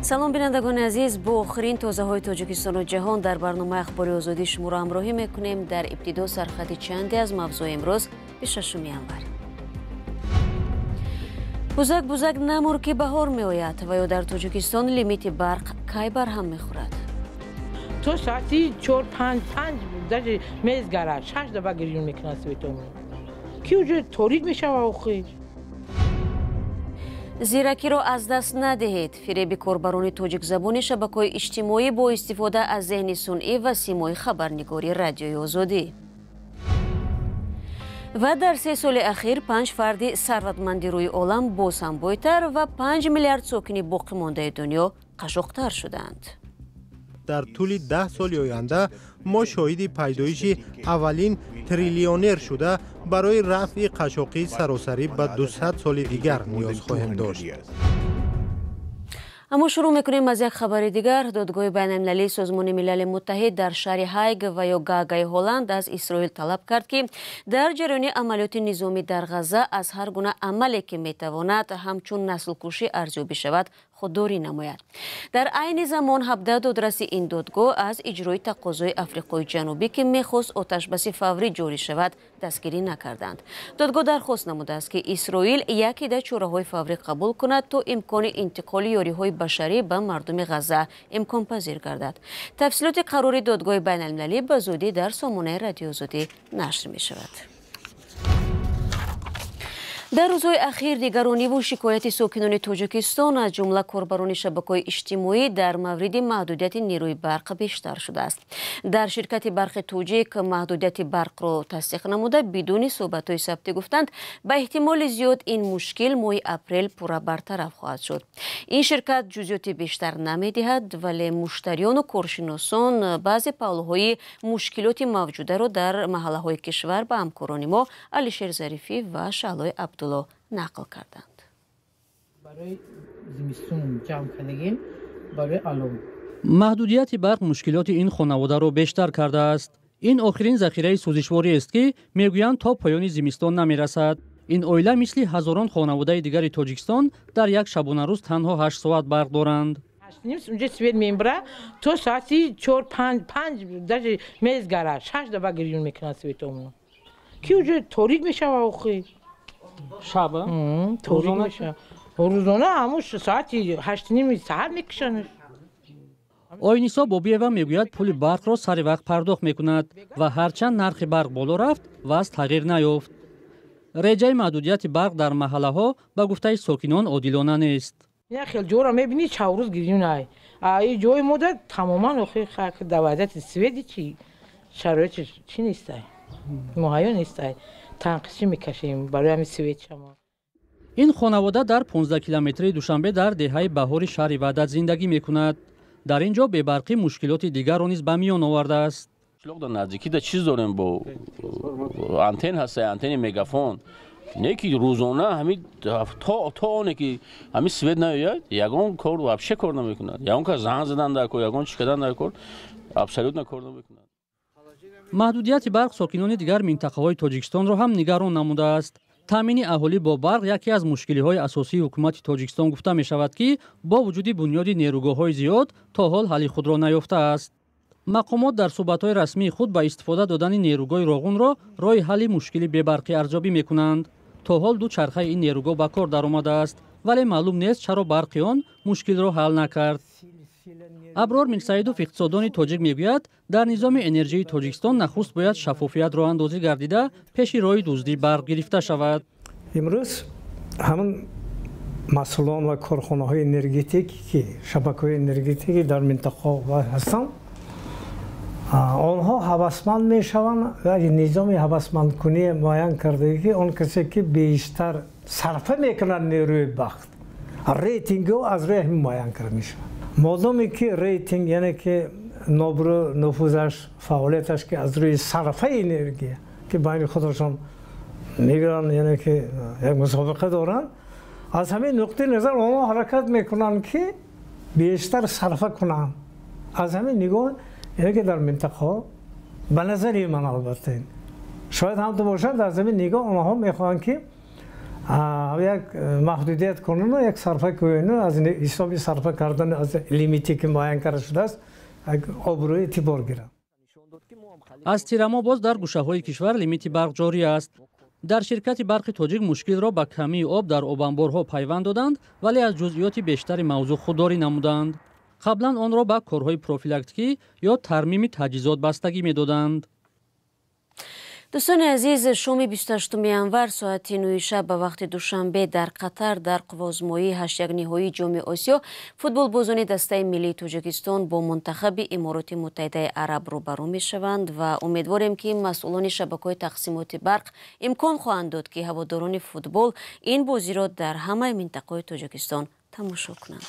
салом бинандагони азиз, бо охирин тозаҳои Тоҷикистону ҷаҳон дар барномаи ахбори озодӣ шуморо ҳамроҳӣ мекунем. Дар ибтидо сархати чанде аз мавзӯи имрӯз 26 январ. бузак намур ки баҳор меояд ва ё дар Тоҷикистон лимити барқ кай барҳам мехӯрад? то соати 4-5 даже мезгарад 6 даба гирён мекунад светомон ки уҷо торик мешава охир. зиракиро аз даст надиҳед. фиреби корбарони тоҷикзабони шабакаҳои иҷтимоӣ бо истифода аз зеҳни сунъӣ ва симои хабарнигори радиои озодӣ. ва дар 3 соли ахир 5 фарди сарватманди рӯи олам боз ҳам бойтар ва 5 миллиард сокини боқимондаи дунё қашоқтар шуданд. дар тӯли 10 соли оянда мо шоҳиди пайдоиши аввалин триллионер шуда барои рафъи қашоқии саросарӣ ба 200 соли дигар ниёз хоҳем дошт. аммо шурӯъ мекунем аз як хабари дигар. додгоҳи байналмилалии Созмони милали Муттаҳид дар шаҳри Ҳайг ва ё Гаагаи Ҳолланд аз Исроил талаб кард ки дар ҷараёни амалиёти низомӣ дар Ғаза аз ҳар гуна амале ки метавонад ҳамчун наслкушӣ арзёбӣ шавад худдорӣ намояд. дар айни замон 17 додраси ин додгоҳ аз иҷрои тақозои Африқои Ҷанубӣ ки мехост оташбаси фаврӣ ҷорӣ шавад дастгирӣ накарданд. додгоҳ дархост намудааст ки Исроил якида чораҳои фаврӣ қабул кунад то имкони интиқоли ёриҳои башарӣ ба мардуми Ғаза имконпазир гардад. тафсилоти қарори додгоҳи байналмилалӣ ба зудӣ дар сомонаи радиои Озодӣ нашр мешавад. дар рӯзҳои ахир нигарониву шикояти сокинони Тоҷикистон аз ҷумла корбарони шабакаҳои иҷтимоӣ дар мавриди маҳдудияти нерӯи барқ бештар шудааст. дар ширкати барқи Тоҷик маҳдудияти барқро тасдиқ намуда бидуни суҳбатҳои сабтӣ гуфтанд ба эҳтимоли зиёд ин мушкил моҳи апрел пурра бартараф хоҳад шуд. ин ширкат ҷузъиёти бештар намедиҳад, вале муштариёну коршиносон баъзе паҳлӯҳои мушкилоти мавҷударо дар маҳаллаҳои кишвар ба ҳамкорони мо Алишер Зарифӣ ва Шаълои Абдулло нақл карданд. барои зимистон ҷамъ кардагим барои алом маҳдудияти барқ мушкилоти ин хонаводаро бештар кардааст. ин охирин захираи сӯзишвориест ки мегӯянд то поёни зимистон намерасад. ин оила мисли ҳазорон хонаводаи дигари Тоҷикистон дар як шабонарӯз танҳо 8 соат барқ доранд. унҷа свет мебара то соати 4-5 даже мезгарад 6 даба гирён мекунад светомон ки уҷо торик мешава охир. шаба рӯзона ҳамон соати 8:30 саҳар мекушанд. Ойниса Бобиева мегӯяд пули барқро сари вақт пардохт мекунад ва ҳарчанд нархи барқ боло рафт, вазн тағйир наёфт. реҷаи маҳдудияти барқ дар маҳаллаҳо ба гуфтаи сокинон одилона нест. хел ҷора мебинӣ чаврӯз гирёнай ин ҷои мода тамоман охир давайдати свети чи шароити чи нестай муҳайё нестай танқишӣ мекашем барои ҳамин свет шама. ин хонавода дар 15 километри Душанбе дар деҳаи баҳори шаҳри Ваҳдат зиндагӣ мекунад. дар ин ҷо бебарқӣ мушкилоти дигарро низ ба миён овардааст. дар наздикида чиз дорем бо антен ҳаста антени мегафон не ки рӯзона ҳамин то оне ки ҳамин свет наояд ягон кор вообще кор намекунад. ягон ка занг задан дар кор ягон чӣ кардан дар кор абсолютно кор намекунад. маҳдудияти барқ сокинони дигар минтақаҳои Тоҷикистонро ҳам нигарон намудааст. таъмини аҳолӣ бо барқ яке аз мушкилиҳои асосии ҳукумати Тоҷикистон гуфта мешавад ки бо вуҷуди бунёди нерӯгоҳҳои зиёд то ҳол ҳалли худро наёфтааст. мақомот дар суҳбатҳои расмии худ ба истифода додани нерӯгоҳи роғунро роҳи ҳалли мушкили бебарқӣ арзёбӣ мекунанд. то ҳол ду чархаи ин нерӯгоҳ ба кор даромадааст, вале маълум нест чаро барқи он мушкилро ҳал накард. аброр мирсаидов иқтисоддони тоҷик мегӯяд дар низоми энержияи Тоҷикистон нахуст бояд шаффофият роҳандозӣ гардида пеши роҳи дуздӣ барқ гирифта шавад. имрӯз ҳамн масъулон ва корхонаҳои энергетик ки шабакаҳои энергетикӣ дар минтақаҳо ҳастанд онҳо ҳавасманд мешаванд ва низоми ҳавасмандкунии муайян кардагӣ ки он касе ки бештар сарфа мекунад нерӯи бахт рейтингҳо аз рӯи ҳамин муайян карда мешавад. модоме ки рейтинг яъне ки нобурӯ нуфузаш фаъолияташ ки аз рӯи сарфаи энергия ки байни худашон мегиранд яъне ки як мусобиқа доранд аз ҳамин нуқтаи назар онҳо ҳаракат мекунанд ки бештар сарфа кунанд. аз ҳамин нигоҳ яъне ки дар минтақаҳо ба назари ман албатта шояд ҳамто бошад аз ҳамин нигоҳ онҳо мехоҳанд ки یک محدودیت کنن و یک صرفه کنن از حساب صرفه کردن از لیمیتی که معین کرده شده است آبروی اعتبار گیرم. از تیرما باز در گوشه‌های کشور لیمیت برق جاری است. در شرکت برق تاجیک مشکل را به کمی آب در آبانبارها پیوند دادند ولی از جزئیات بیشتری موضوع خودداری نمودند. قبلا آن را به کارهای پروفیلاکتیکی یا ترمیم تجهیزات بستگی می‌دادند. دوستان عزیز، شام 28 январ ساعت 9 شب به وقت دوشنبه در قطر در قوازمایی 8 نهایی جام آسیا فوتبالبازان دسته ملی تاجیکستان با منتخب امارات متحده عرب روبرو میشوند و امیدواریم که مسئولان شبکه‌های تقسیمات برق امکان خواهند داد که هواداران فوتبال این بازی را در همه منطقه تاجیکستان تماشا کنند.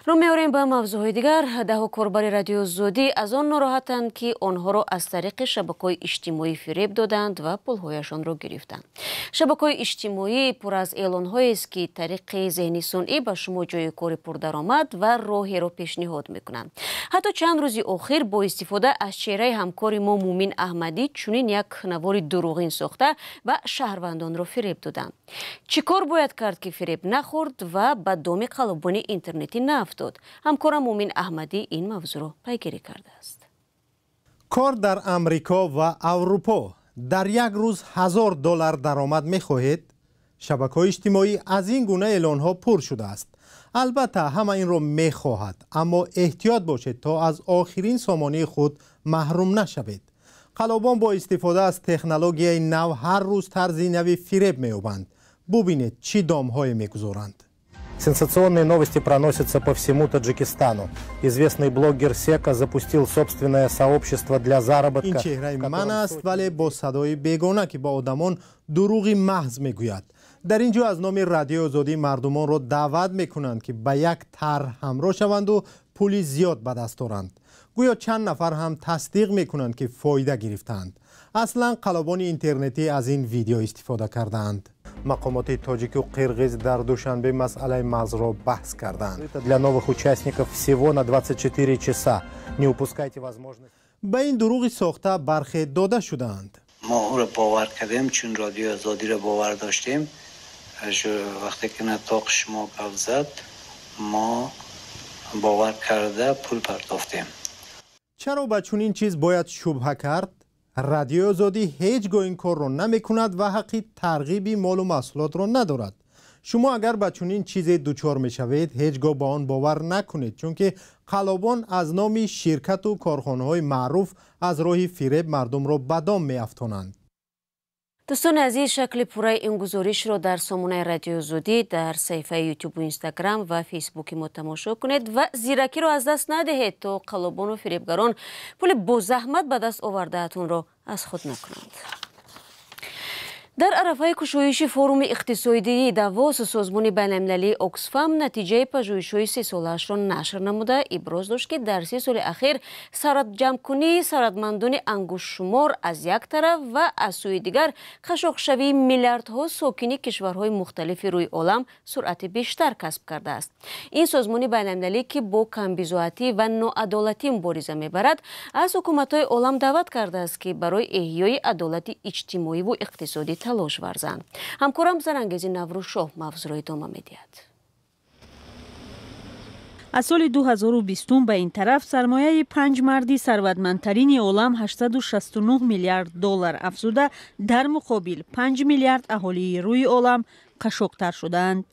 رو می‌آوریم به موضوعهای دیگر. ده کاربر رادیو زودی از آن ناراحتند که آنها را از طریق شبکه‌های اجتماعی فریب دادند و پولهایشان را گرفتند. شبکه‌های اجتماعی پر از اعلان‌هایی است که طریق ذهن صنعی به شما جای کار پردرآمد و راهی را پیشنهاد می‌کنند. حتی چند روز اخیر با استفاده از چهره همکار ما مومن احمدی چنین یک نوار دروغین ساخته و شهروندان را فریب دادند. چیکار باید کرد که فریب نخورد و به دام قلبان اینترنتی نافتاد؟ همکارم مومن احمدی این موضوع را پیگیری کرده است. کار در امریکا و اروپا در یک روز $1000 درآمد می‌خواهید؟ شبکه‌های اجتماعی از این گونه اعلان‌ها پر شده است. البته همه این را می‌خواهد، اما احتیاط باشید تا از آخرین سامانه خود محروم نشوید. خلبان با استفاده از تکنولوژی نو هر روز طرزی نوی فریب می‌یابند. ببینید چی دام‌های می‌گذارند. Сенсационные новости проносятся по всему Таджикистану. Известный блогер Сека запустил собственное сообщество для заработка. این چهره من است ولی با صدای بیگانه که با آدمان دروغی محض میگوید. در اینجا از نام رادیو آزادی مردمان را دعوت میکنند که به یک طرح همراه شوند و پولی زیاد به دست آورند. گویا چند نفر هم تصدیق میکنند که فایده گرفتند. اصلا قلبان اینترنتی از این ویدیو استفاده کردند. مقامات تاجیک و قرغیز در دوشنبه مسئله مغز را بحث کردند. Для новых участников всего на 24 часа. Не упускайте возможность. به این دروغ ساخته برخی داده شدند. ما او را باور کردیم چون رادیو آزادی را باور داشتیم. وقتی که نطاق شما گفت زد ما باور کرده پول پرداختیم. چرا به چنین چیز باید شبهه کرد؟ رادیو آزادی هیچگاه این کار را نمی کند و حقی ترغیبی مال و محصولات را ندارد. شما اگر به چنین چیزی دچار می شوید هیچگاه با آن باور نکنید، چون که قلابان از نام شرکت و کارخانه های معروف از راه فریب مردم را به دام می افتانند. دوستان عزیز، شکل پوره این گزارش را در سامانه رادیو زودی در صفحه یوتیوب و اینستاگرام و فیسبوک ما تماشا کنید و زیرکی را از دست ندهید تا قلابان و فریبگران پول با زحمت به دست آورده‌تون را از خود نکنند. در عرفه کشایش فروم اقتصادی داووس سازمان بین‌المللی اکسفام نتیجه پژوهش‌های 3 ساله‌اش را نشر نموده ابراز داشت که در 3 سال اخیر سرجم‌کنی ثروتمندان انگشت‌شمار از یک طرف و از سوی دیگر قشاق‌شوی میلیاردها ساکن کشورهای مختلف روی عالم سرعت بیشتر کسب کرده است. این سازمان بین‌المللی که با کمبزاعتی و ناعدالتی مبارزه می‌برد از حکومت‌های عالم دعوت کرده است که برای احیای عدالت اجتماعی و اقتصادی تلاش ورزند. همکارم زرانگیز نوروزشاه موضوع را ادامه می‌دهد. از سال 2020 به این طرف سرمایه 5 مردی ثروتمندترین عالم 869 میلیارد دلار افزوده در مقابل 5 میلیارد اهالی روی عالم قشاق‌تر شدند.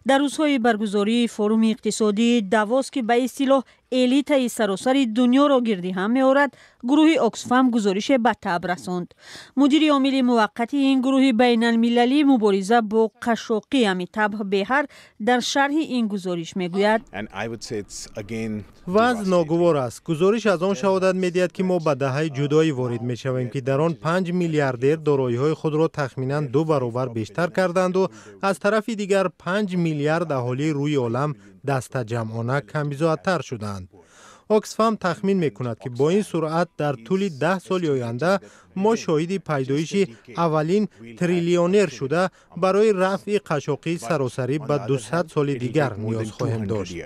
در روزهای برگزاری فروم اقتصادی داووس که به اصطلاح الیت سراسر دنیا را گردی هم می‌آورد، گروه اکسفام گزارش به تاب رساند. مدیر عامل موقت این گروه بین المللی مبارزه با قشاقی امیتاب بهر در شرح این گزارش میگوید وضع ناگوار است. گزارش از آن شهادت می‌دهد که ما به دهه جدایی وارد می‌شویم که در آن 5 میلیاردر دارایی‌های خود را تخمیناً 2 برابر بیشتر کردند و از طرف دیگر 5 میلیارد اهالی روی عالم دست جمعانه کمبزاعتر شدند. اکسفام تخمین می‌کند که با این سرعت در طول 10 سال آینده ما شاهد پیدایش اولین تریلیونر شده برای رفع قشاقی سراسری به 200 سال دیگر نیاز خواهیم داشت.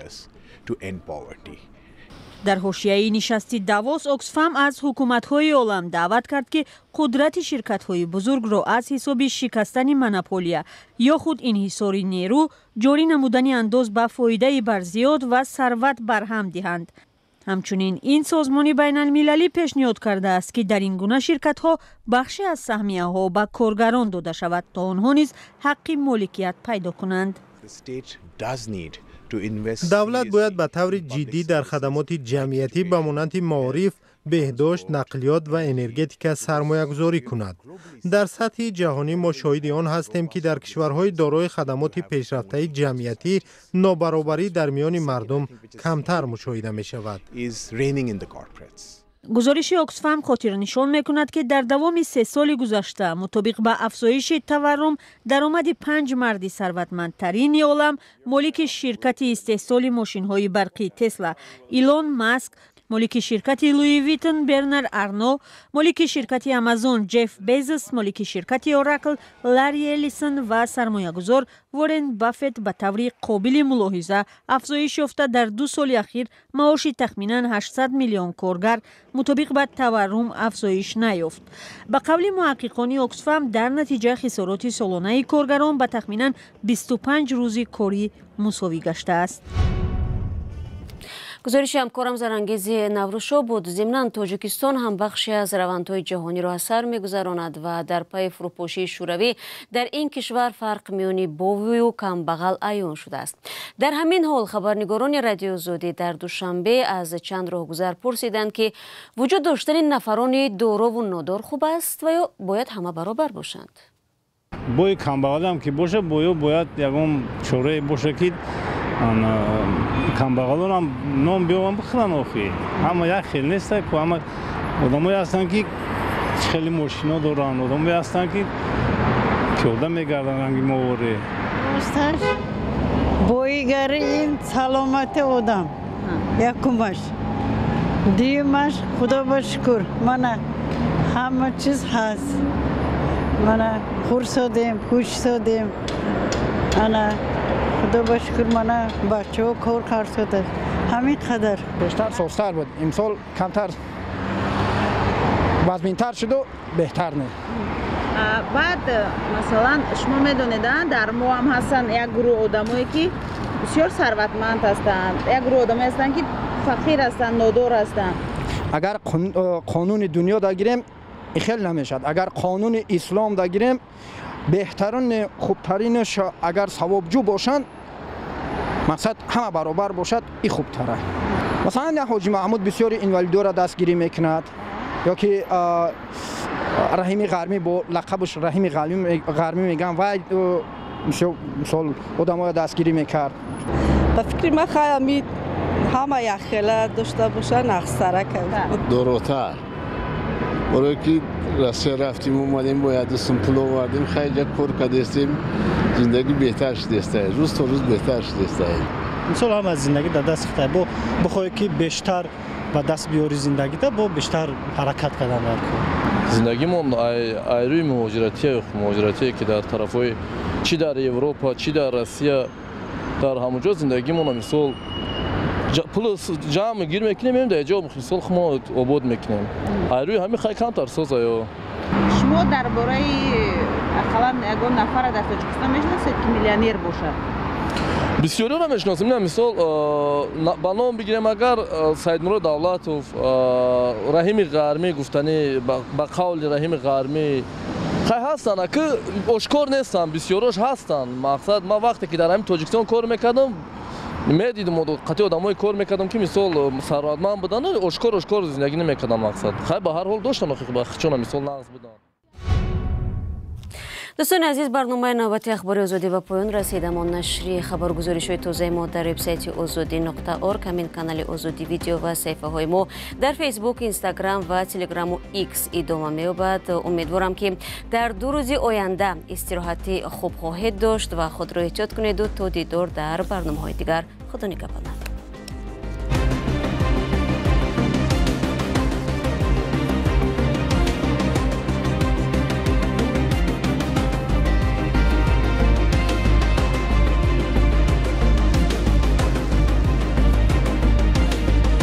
дар ҳошияи нишасти Давос Оксфам аз ҳукуматҳои олам даъват кард ки қудрати ширкатҳои бузургро аз ҳисоби шикастани монополия ё худ инҳисори нерӯ ҷорӣ намудани андоз ба фоидаи барзиёд ва сарват барҳам диҳанд. ҳамчунин ин созмони байналмилалӣ пешниҳод кардааст ки дар ин гуна ширкатҳо бахше аз саҳмияҳо ба коргарон дода шавад то онҳо низ ҳаққи моликият пайдо кунанд. давлат бояд ба таври ҷиддӣ дар хадамоти ҷамъиятӣ ба монанди маориф, беҳдошт, нақлиёт ва энергетика сармоягузорӣ кунад. Дар сатҳи ҷаҳонӣ мо шоҳиди он ҳастем ки дар кишварҳои дорои хадамоти пешрафтаи ҷамъиятӣ нобаробарӣ дар миёни мардум камтар мушоҳида мешавад. гузориши Оксфам хотирнишон мекунад ки дар давоми 3 соли гузашта мутобиқ ба афзоиши таваррум даромади 5 марди сарватмандтарини олам молики ширкати истеҳсоли мошинҳои барқи Тесла Илон Маск, молики ширкати Луи Виттон Бернард Арно, молики ширкати Амазон Джефф Безос, молики ширкати Оракл Ларри Эллисон ва сармоягузор Ворен Баффет ба таври қобили мулоҳиза афзоиш ёфта дар 2 соли ахир маоши тахминан 800 миллион коргар мутобиқ ба таваррум афзоиш наёфт. ба қавли муҳаққиқони Оксфам дар натиҷа хисороти солонаи коргарон ба тахминан 25 рӯзи корӣ мусовӣ гаштааст. гузориши ҳамкорам Зарангези Наврӯшо буд. Зимнан Тоҷикистон ҳам бахше аз равандҳои ҷаҳониро аз сар мегузаронад ва дар пайи фурӯпошии шӯравӣ дар ин кишвар фарқ миёни бовию камбағал аён шудааст. дар ҳамин ҳол хабарнигорони Радиои Озодӣ дар душанбе аз чанд роҳгузар пурсиданд ки вуҷуд доштани нафарони дорову нодор хуб аст ва ё бояд ҳама баробар бошанд. бои камбағалам ки боша бояд ягон чорае боша ки камбағалонам ном биёвам бихӯран. охи ҳама як хел неста ку ҳама одамое ҳастанд ки хеле мошино доранд, одамое ҳастанд ки пиёда мегарданд ранги моворе. росташ боигари ин саломати одам якумаш, дуюмаш худо ба шукр мана ҳама чиз ҳаст. мана хурсодем, хушсодем, ана худо ба шукр мана бачаҳо кор карсодад ҳамин қадар. бештар состар буд, имсол камтар вазминтар шуду беҳтар не. баъд масалан шумо медонед дар мо ҳам ҳастанд як гурӯҳ одамое ки бисёр сарватманд ҳастанд, як гурӯҳ одамое ҳастанд ки фақир ҳастанд, нодор ҳастанд. агар қонуни дунё дагирем хел намешад. агар қонуни ислом дагирем беҳтарин хубтаринаш агар савобҷӯ бошанд, мақсад ҳама баробар бошад, и хубтара. масалан як ҳоҷи маҳмуд бисёри инвалидора дастгирӣ мекунад, ё ки раҳими ғармӣ бо лақабаш раҳими ғармӣ меган вай мисол одамоя дастгирӣ мекард. ба фикри ман хаями ҳама як хела дошта боша нақстара доротар барое ки Россия рафтим омадем бо ядустум пул овардем хеле кор кардестем зиндагӣ беҳтар шудестае, рӯз то рӯз беҳтар шудестае. мисол ҳама зиндагӣ дар даст хитай бо бихоҳе ки бештар ба даст биёри зиндагида бо бештар ҳаракат кардан кун. зиндагимон айрӯи муҳоҷиратие ки дар тарафҳои чӣ дар Европа, чӣ дар Россия, дар ҳамуҷо зиндагимон мисол пул ҷамъ гир мекунем, мем дар ҷо мисол хумо обод мекунем. айрӯи ҳамин хай камтар соза ё. шумо дар бораи ақаллан ягон нафара дар Тоҷикистон мешиносед ки миллионер бошад? бисёриро мешиносем. не мисол ба ном бигирем, агар Саидмурод Давлатов, Раҳими Ғармӣ гуфтани ба қавли Раҳими Ғармӣ хай ҳастанд ки ошкор нестанд, бисёрош ҳастанд. мақсад ман вақте ки дар ҳамин Тоҷикистон кор мекардам медидим қатъи одамое кор мекардам ки мисол сарватманд буданд, ошкор зиндагӣ намекардам. мақсад хай ба ҳар ҳол доштанд ба хичона мисол нағз буданд. дӯстони азиз, барномаи навбати ахбори озодӣ ба поён расид. аммо нашри хабаргузоришҳои тозаи мо дар вебсайти ozodi.org, ҳамин канали озодӣ видео ва саҳифаҳои мо дар фейсбук, инстаграм ва телеграму X идома меёбад. умедворам ки дар 2 рӯзи оянда истироҳати хуб хоҳед дошт ва худро эҳтиёт кунеду то дидор дар барномаҳои дигар. худо нигаҳбонад.